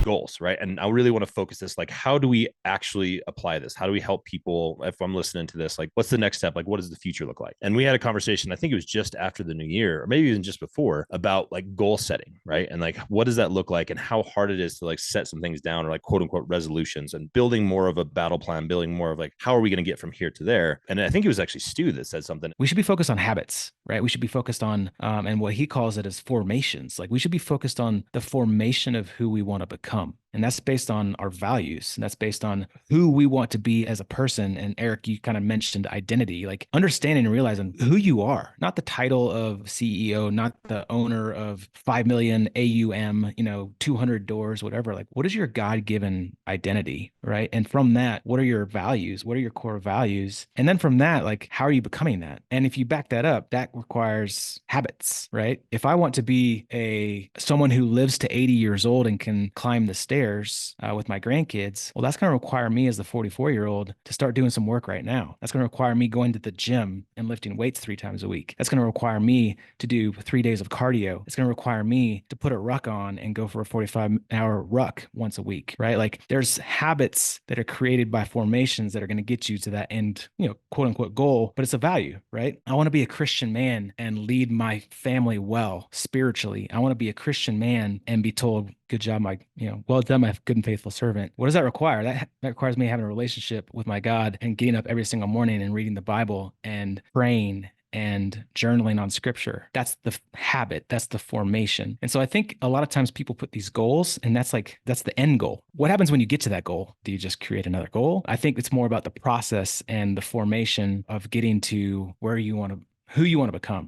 goals, right? And I really want to focus this, like, how do we actually apply this? How do we help people? If I'm listening to this, like, what's the next step? Like, what does the future look like? And we had a conversation, I think it was just after the new year, or maybe even just before, about like goal setting, right? And like, what does that look like and how hard it is to like set some things down, or like quote unquote resolutions, and building more of a battle plan, building more of like, how are we going to get from here to there? And I think it was actually Stu that said something. We should be focused on habits, right? We should be focused on, and what he calls it is formations. Like we should be focused on the formation of who we want to become. And that's based on our values. And that's based on who we want to be as a person. And Eric, you kind of mentioned identity, like understanding and realizing who you are, not the title of CEO, not the owner of 5 million AUM, 200 doors, whatever. Like, what is your God given identity, right? And from that, what are your values? What are your core values? And then from that, like, how are you becoming that? And if you back that up, that requires habits, right? If I want to be someone who lives to 80 years old and can climb the stairs with my grandkids, well, that's going to require me as the 44-year-old to start doing some work right now. That's going to require me going to the gym and lifting weights 3 times a week. That's going to require me to do 3 days of cardio. It's going to require me to put a ruck on and go for a 45-hour ruck once a week, right? Like there's habits that are created by formations that are going to get you to that end, quote unquote goal, but it's a value, right? I want to be a Christian man and lead my family well spiritually. I want to be a Christian man and be told, good job, well done, my good and faithful servant. What does that require? That requires me having a relationship with my God and getting up every single morning and reading the Bible and praying and journaling on scripture. That's the habit. That's the formation. And so I think a lot of times people put these goals and that's the end goal. What happens when you get to that goal? Do you just create another goal? I think it's more about the process and the formation of getting to who you want to become.